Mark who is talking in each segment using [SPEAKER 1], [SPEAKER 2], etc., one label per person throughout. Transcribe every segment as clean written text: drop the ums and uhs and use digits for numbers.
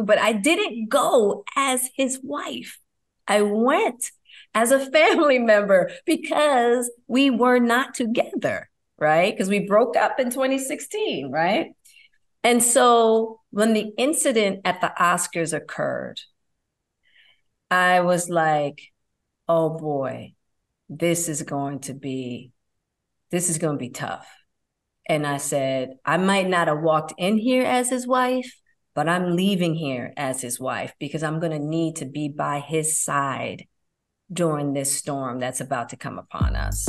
[SPEAKER 1] But I didn't go as his wife. I went as a family member because we were not together, right? Because we broke up in 2016, right? And so when the incident at the Oscars occurred, I was like, oh boy, this is going to be this is going to be tough. And I said, I might not have walked in here as his wife, but I'm leaving here as his wife because I'm going to need to be by his side during this storm that's about to come upon us.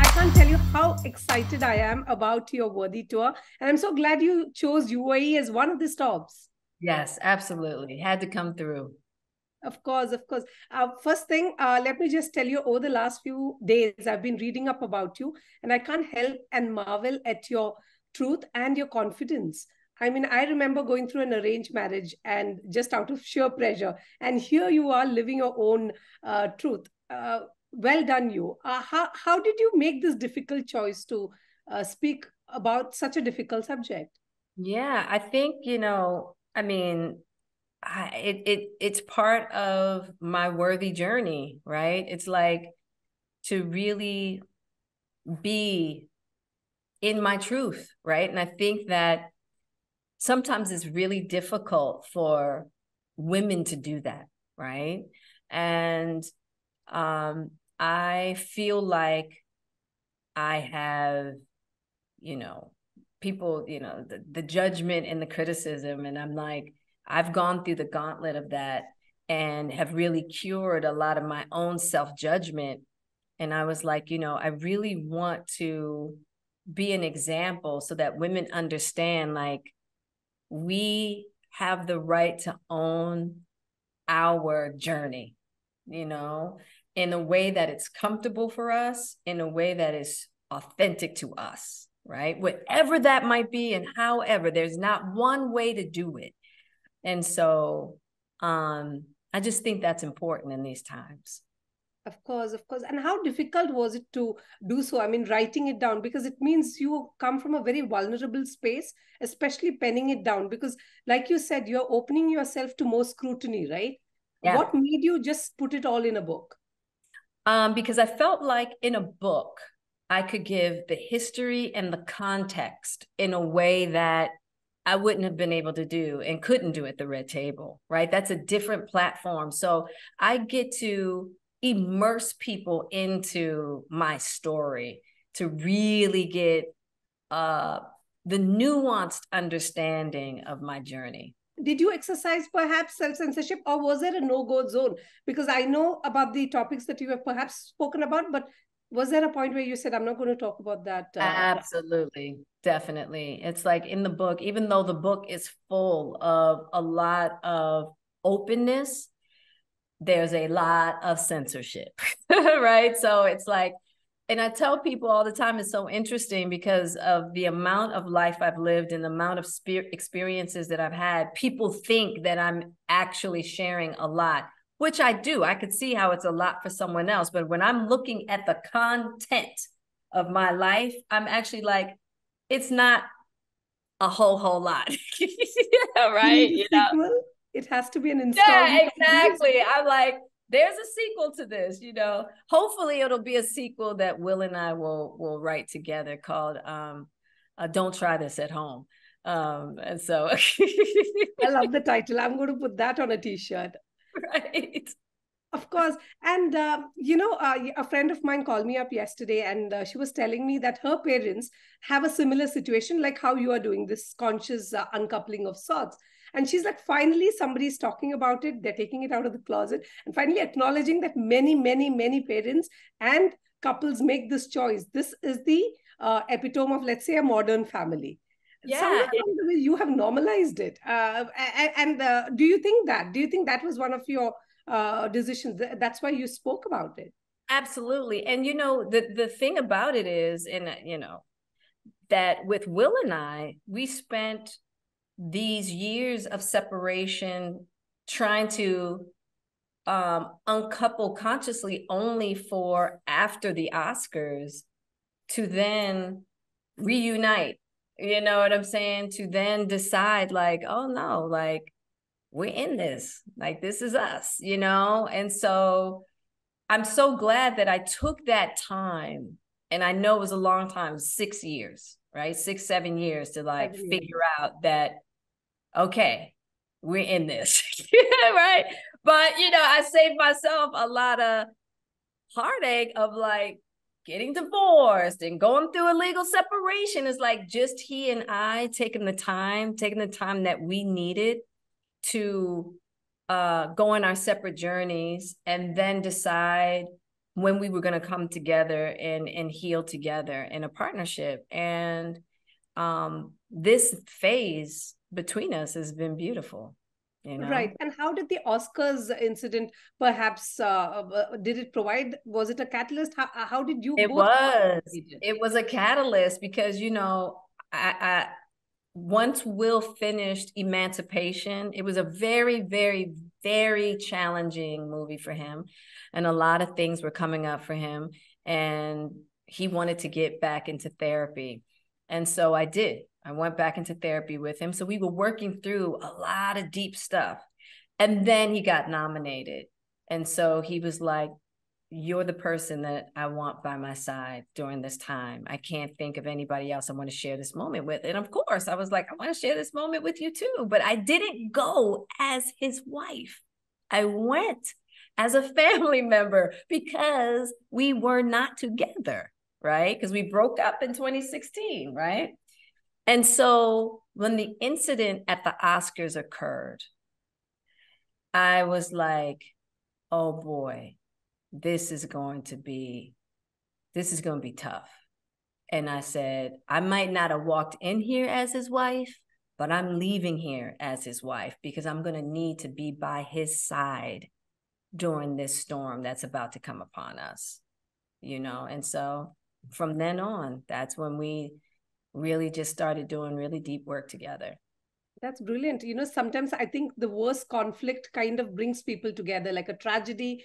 [SPEAKER 2] I can't tell you how excited I am about your worthy tour. And I'm so glad you chose UAE as one of the stops.
[SPEAKER 1] Yes, absolutely. Had to come through.
[SPEAKER 2] Of course, of course. First thing, let me just tell you, over the last few days, I've been reading up about you, and I can't help and marvel at your truth and your confidence. I mean, I remember going through an arranged marriage and just out of sheer pressure, and here you are living your own truth. Well done, you. How did you make this difficult choice to speak about such a difficult subject?
[SPEAKER 1] Yeah, I think, I mean, it's part of my worthy journey, right? It's like to really be in my truth, right? And I think that sometimes it's really difficult for women to do that, right? And I feel like I have, you know, people, the judgment and the criticism. And I'm like, I've gone through the gauntlet of that and have really cured a lot of my own self-judgment. And I was like, I really want to be an example so that women understand, like, we have the right to own our journey, you know, in a way that it's comfortable for us, in a way that is authentic to us, right? Whatever that might be, and however, there's not one way to do it. And so I just think that's important in these times.
[SPEAKER 2] Of course, of course. And how difficult was it to do so? I mean, writing it down, because it means you come from a very vulnerable space, especially penning it down. Because, like you said, you're opening yourself to more scrutiny, right?
[SPEAKER 1] Yeah.
[SPEAKER 2] What made you just put it all in a book?
[SPEAKER 1] Because I felt like in a book, I could give the history and the context in a way that I wouldn't have been able to do and couldn't do at the red table, right? That's a different platform. So I get to immerse people into my story to really get uh, the nuanced understanding of my journey.
[SPEAKER 2] Did you exercise perhaps self censorship, or was there a no go zone? Because I know about the topics that you have perhaps spoken about, but was there a point where you said, I'm not going to talk about that?
[SPEAKER 1] Absolutely, definitely. It's like in the book, even though the book is full of a lot of openness, there's a lot of censorship, right? So it's like, and I tell people all the time, it's so interesting because of the amount of life I've lived and the amount of experiences that I've had. People think that I'm actually sharing a lot, which I do. I could see how it's a lot for someone else. But when I'm looking at the content of my life, I'm actually like, it's not a whole lot. Yeah,
[SPEAKER 2] You
[SPEAKER 1] right?
[SPEAKER 2] need a sequel. It has to be an
[SPEAKER 1] Yeah,
[SPEAKER 2] installment series.
[SPEAKER 1] exactly. I'm like, there's a sequel to this. Hopefully it'll be a sequel that Will and I will write together called Don't Try This at Home. And so
[SPEAKER 2] I love the title. I'm going to put that on a t-shirt.
[SPEAKER 1] right.
[SPEAKER 2] Of course. And, a friend of mine called me up yesterday, and she was telling me that her parents have a similar situation, like how you are doing this conscious uncoupling of sorts. And she's like, finally, somebody's talking about it. They're taking it out of the closet and finally acknowledging that many, many, many parents and couples make this choice. This is the epitome of, let's say, a modern family. Somewhere
[SPEAKER 1] Yeah,
[SPEAKER 2] along the way, you have normalized it. And do you think that? Do you think that was one of your decisions? That's why you spoke about it.
[SPEAKER 1] absolutely. And the thing about it is, and that with Will and I, we spent these years of separation trying to uncouple consciously only for after the Oscars to then reunite You know what I'm saying? To then decide like, oh no, like we're in this, like this is us, you know? And so I'm so glad that I took that time. And I know it was a long time, 6 years, right? 6, 7 years to like
[SPEAKER 2] 7 years.
[SPEAKER 1] figure out that, okay, we're in this, right? But, you know, I saved myself a lot of heartache of like getting divorced and going through a legal separation. Is like just he and I taking the time that we needed to go on our separate journeys and then decide when we were going to come together and heal together in a partnership. And this phase between us has been beautiful, you know.
[SPEAKER 2] Right. And how did the Oscars incident perhaps did it provide? Was it a catalyst? How did you
[SPEAKER 1] It
[SPEAKER 2] both
[SPEAKER 1] was.
[SPEAKER 2] participate?
[SPEAKER 1] It was a catalyst because, you know, I once Will finished Emancipation, it was a very, very, very challenging movie for him. And a lot of things were coming up for him. And he wanted to get back into therapy. And so I did. I went back into therapy with him. So we were working through a lot of deep stuff. And then he got nominated. And so he was like, you're the person that I want by my side during this time. I can't think of anybody else I want to share this moment with. And of course, I was like, I want to share this moment with you too. But I didn't go as his wife. I went as a family member because we were not together, right? Because we broke up in 2016, right? And so when the incident at the Oscars occurred, I was like, oh boy, this is going to be tough. And I said, I might not have walked in here as his wife, but I'm leaving here as his wife because I'm going to need to be by his side during this storm that's about to come upon us, you know? And so from then on, that's when we really just started doing really deep work together.
[SPEAKER 2] That's brilliant. You know, sometimes I think the worst conflict kind of brings people together, like a tragedy,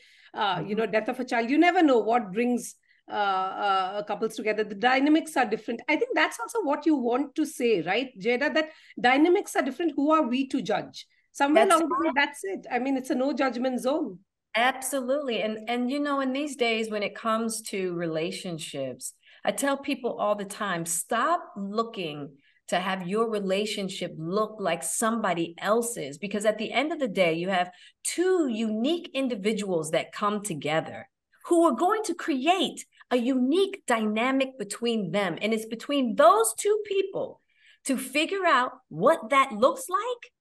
[SPEAKER 2] you know, death of a child. You never know what brings couples together. The dynamics are different. I think that's also what you want to say, right, Jada? That dynamics are different. Who are we to judge? Somewhere
[SPEAKER 1] That's
[SPEAKER 2] along the way, that's it. I mean, it's a no judgment zone.
[SPEAKER 1] absolutely. And you know, in these days when it comes to relationships, I tell people all the time, stop looking to have your relationship look like somebody else's, because at the end of the day, you have two unique individuals that come together who are going to create a unique dynamic between them. And it's between those two people to figure out what that looks like,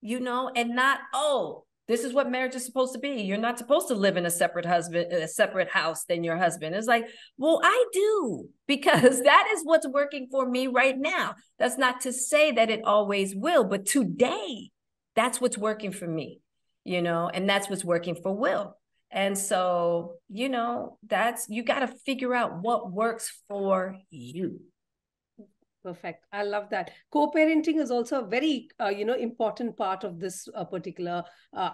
[SPEAKER 1] you know, and not, oh, this is what marriage is supposed to be. You're not supposed to live in a separate house than your husband. It's like, well, I do, because that is what's working for me right now. That's not to say that it always will, but today, that's what's working for me, you know, and that's what's working for Will. And so, you know, you got to figure out what works for you.
[SPEAKER 2] Perfect. I love that. Co-parenting is also a very, you know, important part of this particular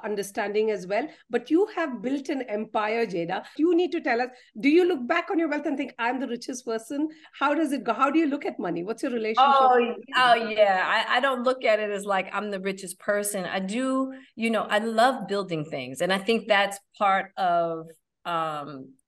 [SPEAKER 2] understanding as well. But you have built an empire, Jada. You need to tell us, do you look back on your wealth and think, I'm the richest person? How does it go? How do you look at money? What's your relationship?
[SPEAKER 1] Oh yeah. I don't look at it as like I'm the richest person. I do, you know, I love building things. And I think that's part of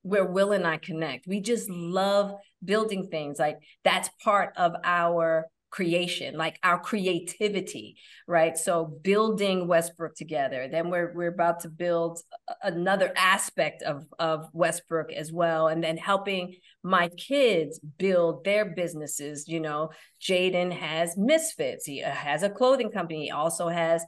[SPEAKER 1] where Will and I connect. We just love building things. Like that's part of our creation, like our creativity, right? So building Westbrook together. Then we're about to build another aspect of Westbrook as well. And then helping my kids build their businesses. You know, Jaden has Misfits. He has a clothing company. He also has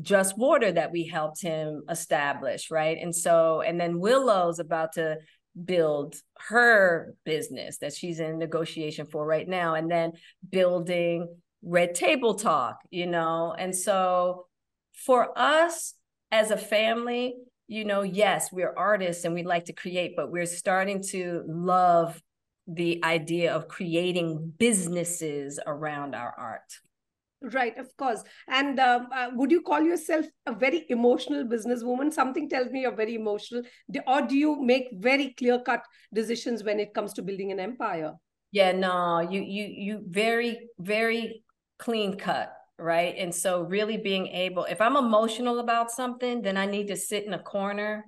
[SPEAKER 1] Just Water that we helped him establish, right? And so, and then Willow's about to build her business that she's in negotiation for right now, and then building Red Table Talk, you know? And so for us as a family, you know, yes, we're artists and we like to create, but we're starting to love the idea of creating businesses around our art.
[SPEAKER 2] Right, of course. And would you call yourself a very emotional businesswoman? Something tells me you're very emotional. Or do you make very clear-cut decisions when it comes to building an empire?
[SPEAKER 1] Yeah, no, you very, very clean cut, right? And so really being able, if I'm emotional about something, then I need to sit in a corner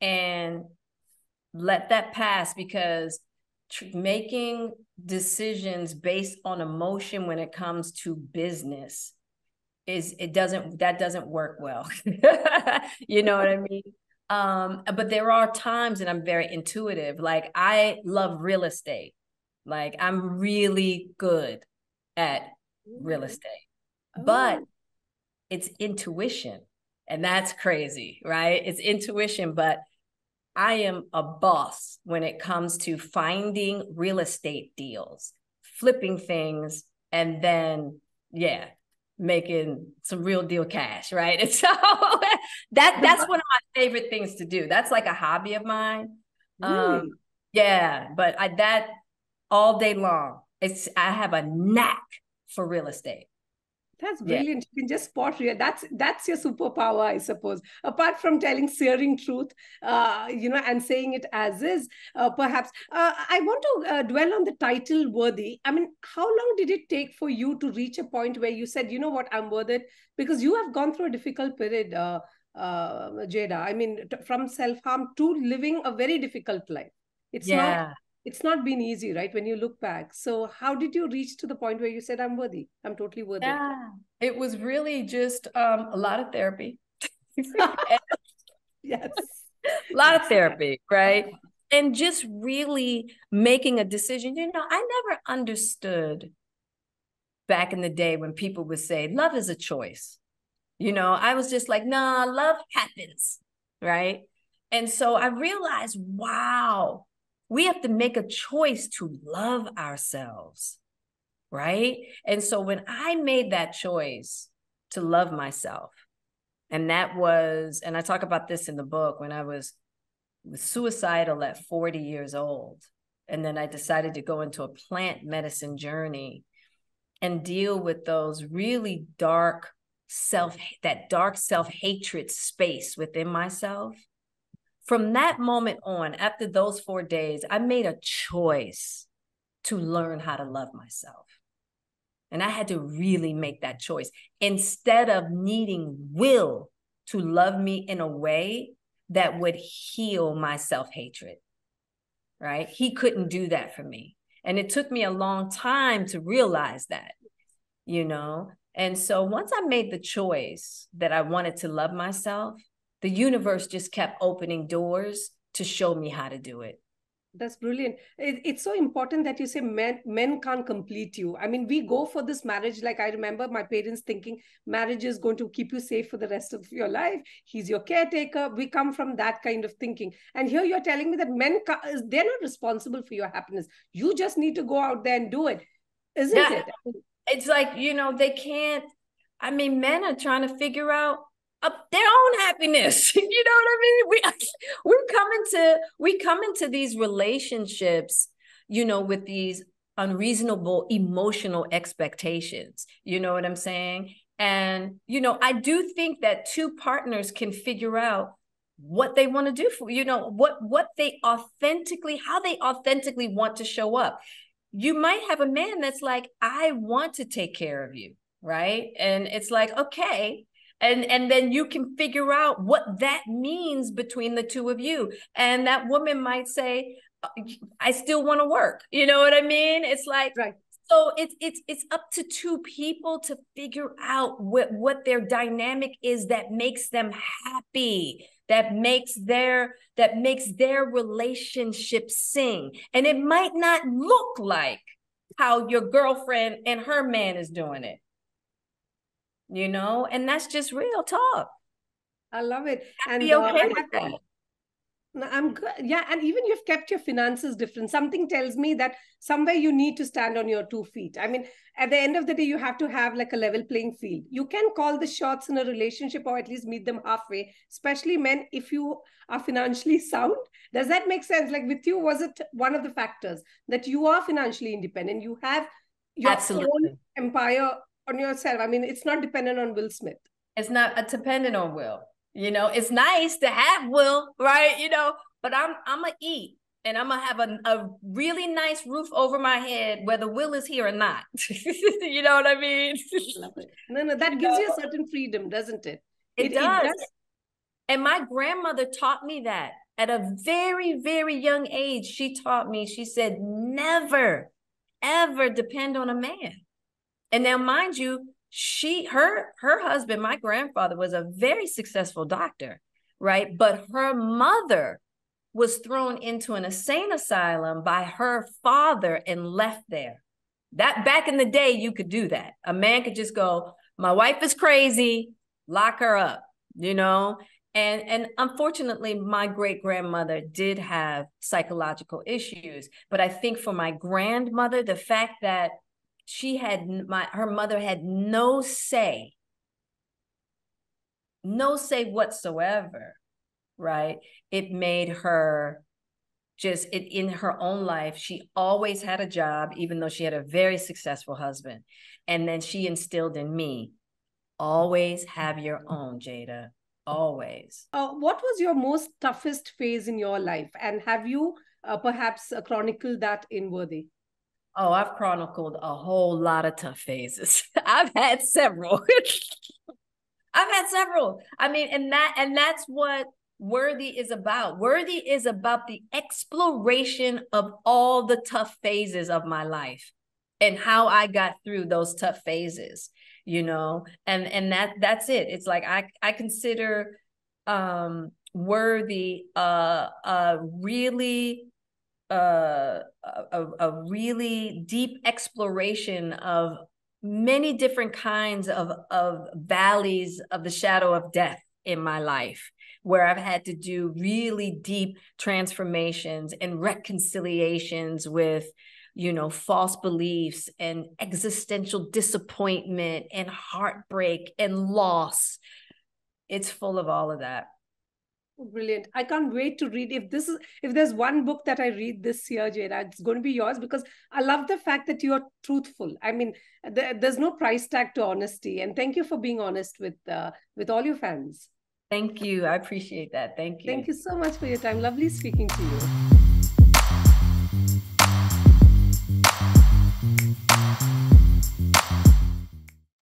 [SPEAKER 1] and let that pass, because making decisions based on emotion when it comes to business that doesn't work well. You know what I mean? But there are times, and I'm very intuitive. Like, I love real estate. Like, I'm really good at real estate, but
[SPEAKER 2] Oh,
[SPEAKER 1] it's intuition. And that's crazy, right? It's intuition, but I am a boss when it comes to finding real estate deals, flipping things, and then, yeah, making some real deal cash, right? And so that's one of my favorite things to do. That's like a hobby of mine. Um,
[SPEAKER 2] really?
[SPEAKER 1] yeah, but that all day long. I have a knack for real estate.
[SPEAKER 2] That's
[SPEAKER 1] Yeah.
[SPEAKER 2] brilliant. You can just spot real. That's your superpower, I suppose. Apart from telling searing truth, and saying it as is, perhaps. I want to dwell on the title "worthy." I mean, how long did it take for you to reach a point where you said, "You know what, I'm worth it"? Because you have gone through a difficult period, Jada. I mean, from self harm to living a very difficult life. It's not
[SPEAKER 1] Yeah.
[SPEAKER 2] it's not been easy, right? When you look back. So how did you reach to the point where you said, I'm worthy, I'm totally worth it?
[SPEAKER 1] Yeah. It was really just a lot of therapy. A
[SPEAKER 2] Yes.
[SPEAKER 1] lot of
[SPEAKER 2] Yes.
[SPEAKER 1] therapy, right? And just really making a decision. I never understood back in the day when people would say, love is a choice. I was just like, nah, love happens, right? And so I realized, wow, we have to make a choice to love ourselves, right? And so when I made that choice to love myself, and I talk about this in the book, when I was suicidal at 40 years old. And then I decided to go into a plant medicine journey and deal with those really that dark self-hatred space within myself. From that moment on, after those 4 days, I made a choice to learn how to love myself. And I had to really make that choice instead of needing Will to love me in a way that would heal my self-hatred, right? He couldn't do that for me. And it took me a long time to realize that. And so once I made the choice that I wanted to love myself, the universe just kept opening doors to show me how to do it.
[SPEAKER 2] That's brilliant. It's so important that you say men can't complete you. I mean, we go for this marriage. Like, I remember my parents thinking marriage is going to keep you safe for the rest of your life. He's your caretaker. We come from that kind of thinking. And here you're telling me that they're not responsible for your happiness. You just need to go out there and do it, isn't
[SPEAKER 1] Yeah,
[SPEAKER 2] it?
[SPEAKER 1] it's like, they can't, men are trying to figure out their own happiness. You know what I mean? We come into these relationships, with these unreasonable emotional expectations. You know what I'm saying? And, I do think that two partners can figure out what they want to do for, how they authentically want to show up. You might have a man that's like, I want to take care of you, right? And it's like, okay. And then you can figure out what that means between the two of you. And that woman might say, I still want to work. You know what I mean? It's like,
[SPEAKER 2] Right.
[SPEAKER 1] so it's up to two people to figure out what their dynamic is that makes them happy, that makes their relationship sing. And it might not look like how your girlfriend and her man is doing it, and that's just real talk.
[SPEAKER 2] I love it. And
[SPEAKER 1] Be okay
[SPEAKER 2] I
[SPEAKER 1] with
[SPEAKER 2] have
[SPEAKER 1] that.
[SPEAKER 2] No, I'm good. Yeah, and even you've kept your finances different. Something tells me that somewhere you need to stand on your 2 feet. I mean, at the end of the day, you have to have like a level playing field. You can call the shots in a relationship or at least meet them halfway, especially men, if you are financially sound. Does that make sense? Like with you, was it one of the factors that you are financially independent? You have your own
[SPEAKER 1] Absolutely.
[SPEAKER 2] empire on yourself. I mean, it's not dependent on Will Smith.
[SPEAKER 1] It's not a dependent on Will. It's nice to have Will, right? But I'm a eat. and I'm gonna have a really nice roof over my head, whether Will is here or not. You know what I mean?
[SPEAKER 2] Love it. No, no, that gives you a certain freedom, doesn't it?
[SPEAKER 1] It
[SPEAKER 2] It
[SPEAKER 1] does.
[SPEAKER 2] does.
[SPEAKER 1] And my grandmother taught me that at a very, very young age. She taught me, she said, never, ever depend on a man. And now, mind you, her husband, my grandfather, was a very successful doctor, right? But her mother was thrown into an insane asylum by her father and left there. That back in the day, you could do that. A man could just go, my wife is crazy, lock her up, you know? And unfortunately, my great grandmother did have psychological issues. But I think for my grandmother, the fact that her mother had no say whatsoever, right? It made her just in her own life. She always had a job, even though she had a very successful husband. And then she instilled in me, always have your own, Jada, always.
[SPEAKER 2] What was your most toughest phase in your life? And have you perhaps chronicled that in Worthy?
[SPEAKER 1] Oh, I've chronicled a whole lot of tough phases. I've had several. I've had several. I mean, and that's what Worthy is about. Worthy is about the exploration of all the tough phases of my life and how I got through those tough phases, you know. And that's it. It's like I consider Worthy really a really deep exploration of many different kinds of valleys of the shadow of death in my life, where I've had to do really deep transformations and reconciliations with, you know, false beliefs and existential disappointment and heartbreak and loss. It's full of all of that.
[SPEAKER 2] Brilliant. I can't wait to read. If there's one book that I read this year, Jada, it's going to be yours, because I love the fact that you're truthful. I mean, there's no price tag to honesty. And thank you for being honest with all your fans.
[SPEAKER 1] Thank you. I appreciate that. Thank you.
[SPEAKER 2] Thank you so much for your time. Lovely speaking to you.